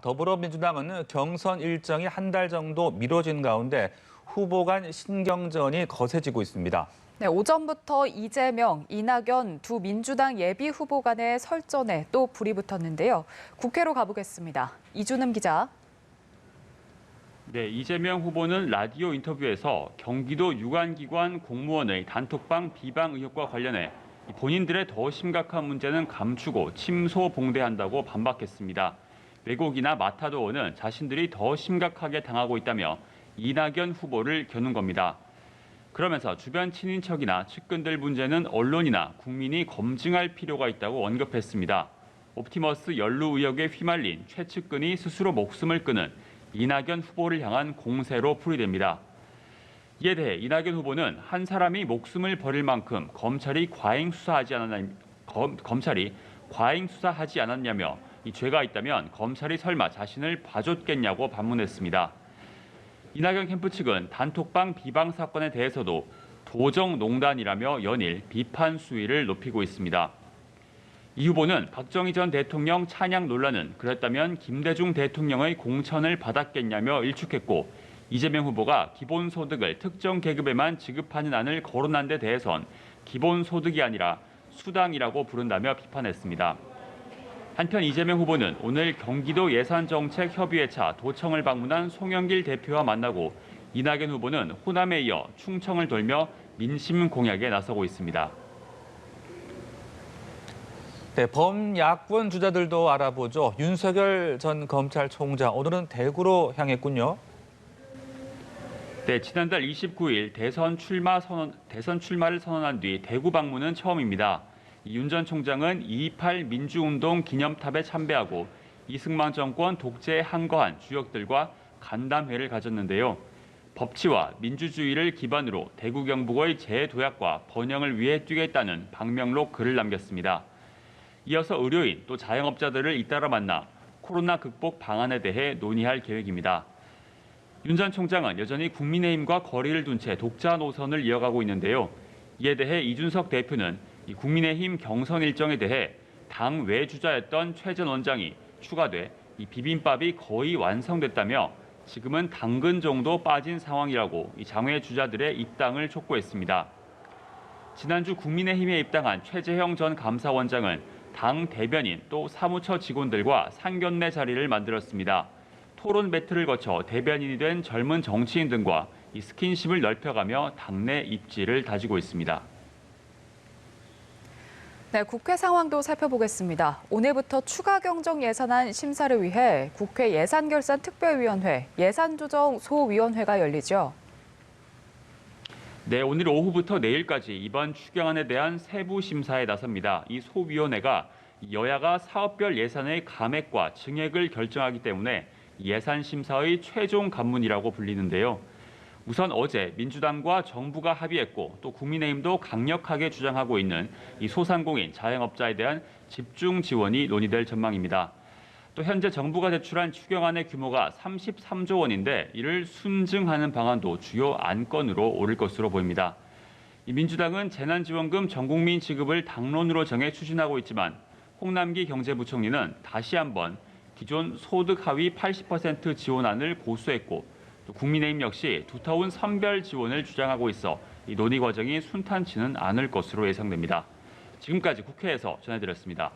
더불어민주당은 경선 일정이 한 달 정도 미뤄진 가운데 후보 간 신경전이 거세지고 있습니다. 네, 오전부터 이재명, 이낙연 두 민주당 예비 후보 간의 설전에 또 불이 붙었는데요. 국회로 가보겠습니다. 이준음 기자. 네, 이재명 후보는 라디오 인터뷰에서 경기도 유관기관 공무원의 단톡방 비방 의혹과 관련해 본인들의 더 심각한 문제는 감추고 침소봉대한다고 반박했습니다. 외국이나 마타도어는 자신들이 더 심각하게 당하고 있다며 이낙연 후보를 겨눈 겁니다. 그러면서 주변 친인척이나 측근들 문제는 언론이나 국민이 검증할 필요가 있다고 언급했습니다. 옵티머스 연루 의혹에 휘말린 최측근이 스스로 목숨을 끊은 이낙연 후보를 향한 공세로 풀이됩니다. 이에 대해 이낙연 후보는 한 사람이 목숨을 버릴 만큼 검찰이 과잉 수사하지 않았냐며 이 죄가 있다면 검찰이 설마 자신을 봐줬겠냐고 반문했습니다. 이낙연 캠프 측은 단톡방 비방 사건에 대해서도 도정농단이라며 연일 비판 수위를 높이고 있습니다. 이 후보는 박정희 전 대통령 찬양 논란은 그랬다면 김대중 대통령의 공천을 받았겠냐며 일축했고, 이재명 후보가 기본소득을 특정 계급에만 지급하는 안을 거론한 데 대해선 기본소득이 아니라 수당이라고 부른다며 비판했습니다. 한편 이재명 후보는 오늘 경기도 예산정책협의회차 도청을 방문한 송영길 대표와 만나고, 이낙연 후보는 호남에 이어 충청을 돌며 민심 공약에 나서고 있습니다. 네, 범야권 주자들도 알아보죠. 윤석열 전 검찰총장 오늘은 대구로 향했군요. 네, 지난달 29일 대선 출마를 선언한 뒤 대구 방문은 처음입니다. 윤 전 총장은 2.28 민주운동 기념탑에 참배하고 이승만 정권 독재에 항거한 주역들과 간담회를 가졌는데요. 법치와 민주주의를 기반으로 대구 경북의 재도약과 번영을 위해 뛰겠다는 방명록 글을 남겼습니다. 이어서 의료인 또 자영업자들을 잇따라 만나 코로나 극복 방안에 대해 논의할 계획입니다. 윤 전 총장은 여전히 국민의힘과 거리를 둔 채 독자 노선을 이어가고 있는데요. 이에 대해 이준석 대표는 국민의힘 경선 일정에 대해 당 외주자였던 최 전 원장이 추가돼 비빔밥이 거의 완성됐다며 지금은 당근 정도 빠진 상황이라고 장외 주자들의 입당을 촉구했습니다. 지난주 국민의힘에 입당한 최재형 전 감사원장은 당 대변인 또 사무처 직원들과 상견례 자리를 만들었습니다. 토론 배틀을 거쳐 대변인이 된 젊은 정치인 등과 스킨십을 넓혀가며 당내 입지를 다지고 있습니다. 네, 국회 상황도 살펴보겠습니다. 오늘부터 추가 경정 예산안 심사를 위해 국회 예산결산특별위원회, 예산조정소위원회가 열리죠. 네, 오늘 오후부터 내일까지 이번 추경안에 대한 세부 심사에 나섭니다. 이 소위원회가 여야가 사업별 예산의 감액과 증액을 결정하기 때문에 예산 심사의 최종 관문이라고 불리는데요. 우선 어제 민주당과 정부가 합의했고 또 국민의힘도 강력하게 주장하고 있는 이 소상공인 자영업자에 대한 집중 지원이 논의될 전망입니다. 또 현재 정부가 제출한 추경안의 규모가 33조 원인데 이를 순증하는 방안도 주요 안건으로 오를 것으로 보입니다. 민주당은 재난지원금 전국민 지급을 당론으로 정해 추진하고 있지만 홍남기 경제부총리는 다시 한번 기존 소득 하위 80% 지원안을 고수했고 또 국민의힘 역시 두터운 선별 지원을 주장하고 있어 이 논의 과정이 순탄치는 않을 것으로 예상됩니다. 지금까지 국회에서 전해드렸습니다.